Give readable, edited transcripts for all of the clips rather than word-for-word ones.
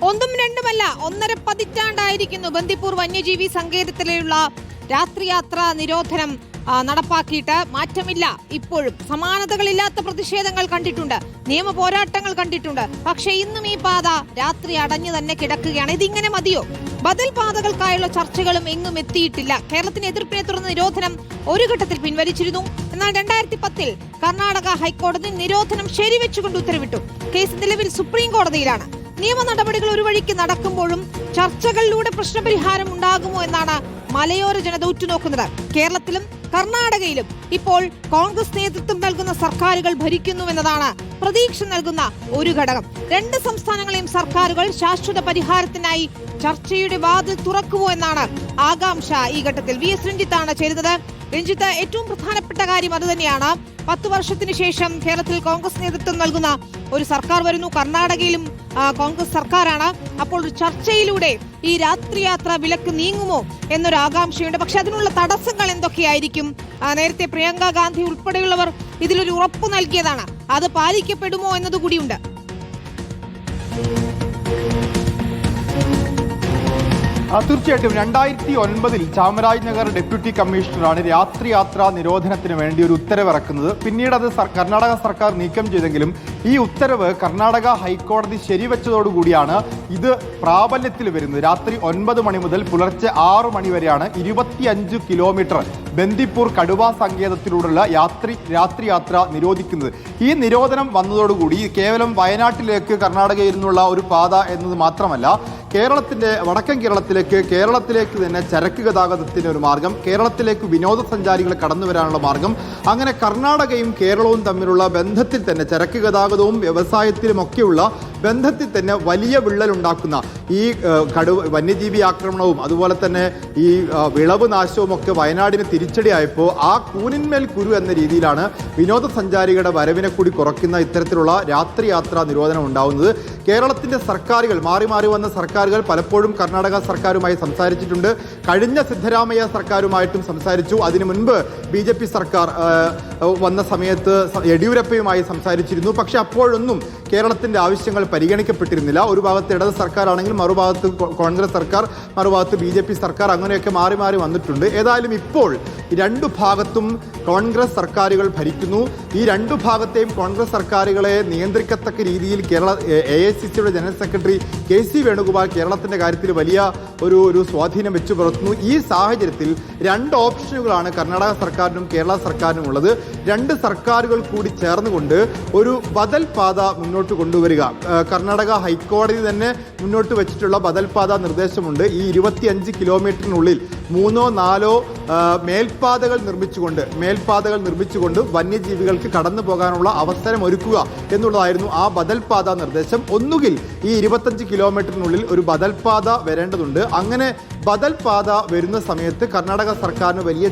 ഒന്നും രണ്ടുമല്ല, 1.5 പതിറ്റാണ്ടായിരിക്കുന്നു ബന്ദിപ്പൂർ വന്യജീവി സങ്കേതത്തിലുള്ള രാത്രിയാത്രാ നിരോധനം നടപ്പാക്കിയിട്ട് മാറ്റമില്ല. ഇപ്പോഴും സമാനതകളില്ലാത്ത പ്രതിഷേധങ്ങൾ കണ്ടിട്ടുണ്ട്, നിയമ പോരാട്ടങ്ങൾ കണ്ടിട്ടുണ്ട്. പക്ഷേ ഇന്നും ഈ പാത രാത്രി അടഞ്ഞു തന്നെ കിടക്കുകയാണ്. ഇതിങ്ങനെ മതിയോ? ബദൽ പാതകൾക്കായുള്ള ചർച്ചകളും എങ്ങും എത്തിയിട്ടില്ല. കേരളത്തിന് എതിർപ്പിനെ തുടർന്ന് നിരോധനം ഒരു ഘട്ടത്തിൽ പിൻവലിച്ചിരുന്നു. എന്നാൽ 2010 കർണാടക ഹൈക്കോടതി നിരോധനം ശരിവെച്ചുകൊണ്ട് ഉത്തരവിട്ടു. കേസ് നിലവിൽ സുപ്രീം കോടതിയിലാണ്. നിയമ നടപടികൾ ഒരു വഴിക്ക് നടക്കുമ്പോഴും ചർച്ചകളിലൂടെ പ്രശ്നപരിഹാരം ഉണ്ടാകുമോ എന്നാണ് മലയോര ജനത ഉറ്റുനോക്കുന്നത്. കേരളത്തിലും കർണാടകയിലും ഇപ്പോൾ കോൺഗ്രസ് നേതൃത്വം നൽകുന്ന സർക്കാരുകൾ ഭരിക്കുന്നുവെന്നതാണ് പ്രതീക്ഷ നൽകുന്ന ഒരു ഘടകം. രണ്ട് സംസ്ഥാനങ്ങളെയും സർക്കാരുകൾ ശാശ്വത പരിഹാരത്തിനായി ചർച്ചയുടെ വാതിൽ തുറക്കുമോ എന്നാണ് ആകാംക്ഷ ഈ ഘട്ടത്തിൽ. VS രഞ്ജിത്താണ് ചേരുന്നത്. രഞ്ജിത്ത്, ഏറ്റവും പ്രധാനപ്പെട്ട കാര്യം അത് തന്നെയാണ്. 10 വർഷത്തിന് ശേഷം കേരളത്തിൽ കോൺഗ്രസ് നേതൃത്വം നൽകുന്ന ഒരു സർക്കാർ വരുന്നു. കർണാടകയിലും കോൺഗ്രസ് സർക്കാരാണ്. അപ്പോൾ ഒരു ചർച്ചയിലൂടെ ഈ രാത്രിയാത്ര വിലക്ക് നീങ്ങുമോ എന്നൊരു ആകാംക്ഷയുണ്ട്. പക്ഷെ അതിനുള്ള തടസ്സങ്ങൾ എന്തൊക്കെയായിരിക്കും? നേരത്തെ പ്രിയങ്ക ഗാന്ധി ഉൾപ്പെടെയുള്ളവർ ഇതിലൊരു ഉറപ്പ് നൽകിയതാണ്. അത് പാലിക്കപ്പെടുമോ എന്നതുകൂടിയുണ്ട്. തീർച്ചയായിട്ടും 2009 ചാമരാജ് നഗർ ഡെപ്യൂട്ടി കമ്മീഷണറാണ് രാത്രിയാത്രാ നിരോധനത്തിന് വേണ്ടി ഒരു ഉത്തരവിറക്കുന്നത്. പിന്നീട് അത് കർണാടക സർക്കാർ നീക്കം ചെയ്തെങ്കിലും ഈ ഉത്തരവ് കർണാടക ഹൈക്കോടതി ശരിവെച്ചതോടുകൂടിയാണ് ഇത് പ്രാബല്യത്തിൽ വരുന്നത്. രാത്രി 9 മണി മുതൽ പുലർച്ചെ 6 മണി വരെയാണ് 25 കിലോമീറ്റർ ബന്ദിപ്പൂർ കടുവാ സങ്കേതത്തിലൂടെയുള്ള രാത്രിയാത്ര നിരോധിക്കുന്നത്. ഈ നിരോധനം വന്നതോടുകൂടി കേവലം വയനാട്ടിലേക്ക് കർണാടകയിൽ നിന്നുള്ള ഒരു പാത എന്നത് മാത്രമല്ല, വടക്കൻ കേരളത്തിലേക്ക് തന്നെ ചരക്ക് ഗതാഗതത്തിന് ഒരു മാർഗം, കേരളത്തിലേക്ക് വിനോദസഞ്ചാരികൾ കടന്നു വരാനുള്ള മാർഗം, അങ്ങനെ കർണാടകയും കേരളവും തമ്മിലുള്ള ബന്ധത്തിൽ തന്നെ ചരക്ക് ഗതാഗതവും വ്യവസായത്തിലുമൊക്കെയുള്ള ബന്ധത്തിൽ തന്നെ വലിയ വിള്ളലുണ്ടാക്കുന്ന ഈ വന്യജീവി ആക്രമണവും അതുപോലെ തന്നെ ഈ വിളവ് നാശവും ഒക്കെ വയനാടിന് തിരിച്ചടിയായപ്പോൾ ആ കൂനിന്മേൽ കുരു എന്ന രീതിയിലാണ് വിനോദസഞ്ചാരികളുടെ വരവിനെ കൂടി കുറയ്ക്കുന്ന ഇത്തരത്തിലുള്ള രാത്രിയാത്രാ നിരോധനം ഉണ്ടാവുന്നത്. കേരളത്തിൻ്റെ സർക്കാരുകൾ മാറി വന്ന സർക്കാരുകൾ പലപ്പോഴും കർണാടക സർക്കാരുമായി സംസാരിച്ചിട്ടുണ്ട്. കഴിഞ്ഞ സിദ്ധരാമയ്യ സർക്കാരുമായിട്ടും സംസാരിച്ചു. അതിനു മുൻപ് BJP സർക്കാർ വന്ന സമയത്ത് യെഡിയൂരപ്പയുമായി സംസാരിച്ചിരുന്നു. പക്ഷെ അപ്പോഴൊന്നും കേരളത്തിൻ്റെ ആവശ്യങ്ങൾ പരിഗണിക്കപ്പെട്ടിരുന്നില്ല. ഒരു ഭാഗത്ത് ഇടത് സർക്കാരാണെങ്കിൽ മറുഭാഗത്ത് കോൺഗ്രസ് സർക്കാർ, മറുഭാഗത്ത് BJP സർക്കാർ, അങ്ങനെയൊക്കെ മാറി വന്നിട്ടുണ്ട്. ഏതായാലും ഇപ്പോൾ രണ്ടു ഭാഗത്തും കോൺഗ്രസ് സർക്കാരുകൾ ഭരിക്കുന്നു. ഈ രണ്ടു ഭാഗത്തെയും കോൺഗ്രസ് സർക്കാരുകളെ നിയന്ത്രിക്കത്തക്ക രീതിയിൽ AICCയുടെ ജനറൽ സെക്രട്ടറി KC വേണുഗോപാൽ കേരളത്തിൻ്റെ കാര്യത്തിൽ വലിയ ഒരു സ്വാധീനം വെച്ചു പുലർത്തുന്നു. ഈ സാഹചര്യത്തിൽ 2 ഓപ്ഷനുകളാണ് കർണാടക സർക്കാരിനും കേരള സർക്കാരിനും ഉള്ളത്. 2 സർക്കാരുകൾ കൂടി ചേർന്നുകൊണ്ട് ഒരു ബദൽ പാത മുന്നോട്ട് കൊണ്ടുവരിക. കർണാടക ഹൈക്കോടതി തന്നെ മുന്നോട്ട് വെച്ചിട്ടുള്ള ബദൽ പാത നിർദ്ദേശമുണ്ട്. ഈ 25 കിലോമീറ്ററിനുള്ളിൽ 3-4 മേൽപ്പാതകൾ നിർമ്മിച്ചുകൊണ്ട് വന്യജീവികൾക്ക് കടന്നു പോകാനുള്ള അവസരം ഒരുക്കുക എന്നുള്ളതായിരുന്നു ആ ബദൽ പാത നിർദ്ദേശം. ഒന്നുകിൽ ഈ 25 കിലോമീറ്ററിനുള്ളിൽ ഒരു ബദൽ പാത വരേണ്ടതുണ്ട്. അങ്ങനെ ബദൽ പാത വരുന്ന സമയത്ത് കർണാടക സർക്കാരിന് വലിയ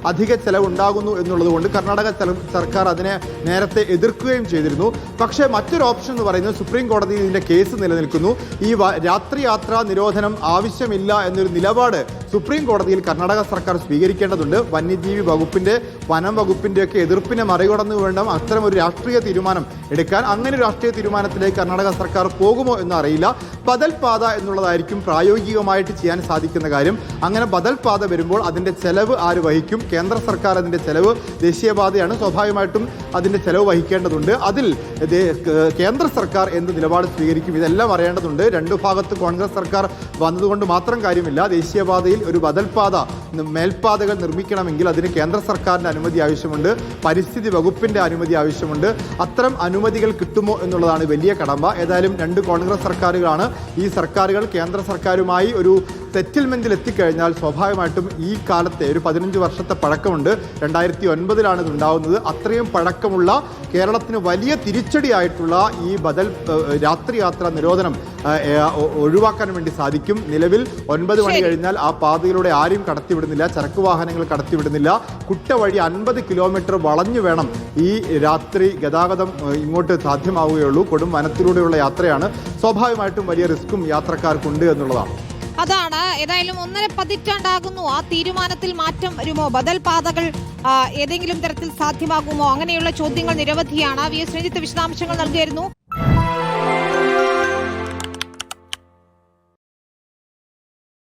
അധിക ചെലവ് ഉണ്ടാകുന്നു എന്നുള്ളതുകൊണ്ട് കർണാടക സർക്കാർ അതിനെ നേരത്തെ എതിർക്കുകയും ചെയ്തിരുന്നു. പക്ഷേ മറ്റൊരു ഓപ്ഷൻ എന്ന് പറയുന്നത് സുപ്രീം കോടതിയിൽ ഇതിൻ്റെ കേസ് നിലനിൽക്കുന്നു. ഈ രാത്രിയാത്രാ നിരോധനം ആവശ്യമില്ല എന്നൊരു നിലപാട് സുപ്രീം കോടതിയിൽ കർണാടക സർക്കാർ സ്വീകരിക്കേണ്ടതുണ്ട്. വന്യജീവി വകുപ്പിൻ്റെ വനം വകുപ്പിൻ്റെയൊക്കെ എതിർപ്പിനെ മറികടന്നു വേണം അത്തരം ഒരു രാഷ്ട്രീയ തീരുമാനം എടുക്കാൻ. അങ്ങനെ ഒരു രാഷ്ട്രീയ തീരുമാനത്തിലേക്ക് കർണാടക സർക്കാർ പോകുമോ എന്ന് അറിയില്ല. ബദൽ പാത എന്നുള്ളതായിരിക്കും പ്രായോഗികമായിട്ട് ചെയ്യാൻ സാധിക്കുന്ന കാര്യം. അങ്ങനെ ബദൽ പാത വരുമ്പോൾ അതിൻ്റെ ചെലവ് ആര് വഹിക്കും? കേന്ദ്ര സർക്കാർ അതിൻ്റെ ചെലവ്, ദേശീയപാതയാണ്, സ്വാഭാവികമായിട്ടും അതിൻ്റെ ചെലവ് വഹിക്കേണ്ടതുണ്ട്. അതിൽ കേന്ദ്ര സർക്കാർ എന്ത് നിലപാട് സ്വീകരിക്കും? ഇതെല്ലാം അറിയേണ്ടതുണ്ട്. രണ്ടു ഭാഗത്ത് കോൺഗ്രസ് സർക്കാർ വന്നതുകൊണ്ട് മാത്രം കാര്യമില്ല. ദേശീയപാതയിൽ ഒരു ബദൽ പാത, മേൽപ്പാതകൾ നിർമ്മിക്കണമെങ്കിൽ അതിന് കേന്ദ്ര സർക്കാരിൻ്റെ അനുമതി ആവശ്യമുണ്ട്, പരിസ്ഥിതി വകുപ്പിൻ്റെ അനുമതി ആവശ്യമുണ്ട്. അത്തരം അനുമതികൾ കിട്ടുമോ എന്നുള്ളതാണ് വലിയ കടമ്പ. ഏതായാലും 2 കോൺഗ്രസ് സർക്കാരുകളാണ്. ഈ സർക്കാരുകൾ കേന്ദ്ര സർക്കാരുമായി ഒരു സെറ്റിൽമെൻറ്റിൽ എത്തിക്കഴിഞ്ഞാൽ സ്വാഭാവികമായിട്ടും ഈ കാലത്തെ ഒരു 15 വർഷത്തെ പഴക്കമുണ്ട്. 2009 ഇത് ഉണ്ടാവുന്നത്. അത്രയും പഴക്കമുള്ള കേരളത്തിന് വലിയ തിരിച്ചടിയായിട്ടുള്ള ഈ രാത്രിയാത്രാ നിരോധനം ഒഴിവാക്കാൻ വേണ്ടി സാധിക്കും. നിലവിൽ 9 മണി കഴിഞ്ഞാൽ ആ പാതയിലൂടെ ആരും കടത്തിവിടുന്നില്ല, ചരക്ക് വാഹനങ്ങൾ കടത്തിവിടുന്നില്ല. കുട്ടവഴി 50 കിലോമീറ്റർ വളഞ്ഞു വേണം ഈ രാത്രി ഗതാഗതം ഇങ്ങോട്ട് സാധ്യമാവുകയുള്ളൂ. കൊടും വനത്തിലൂടെയുള്ള യാത്രയാണ്. സ്വാഭാവികമായിട്ടും വലിയ റിസ്ക്കും യാത്രക്കാർക്കുണ്ട് എന്നുള്ളതാണ്. അതാണ്. ഏതായാലും 1.5 പതിറ്റാണ്ടാകുന്നു. ആ തീരുമാനത്തിൽ മാറ്റം വരുമോ? ബദൽ പാതകൾ ഏതെങ്കിലും തരത്തിൽ സാധ്യമാകുമോ? അങ്ങനെയുള്ള ചോദ്യങ്ങൾ നിരവധിയാണ്. VS രഞ്ജിത്ത് വിശദാംശങ്ങൾ നൽകിയിരുന്നു.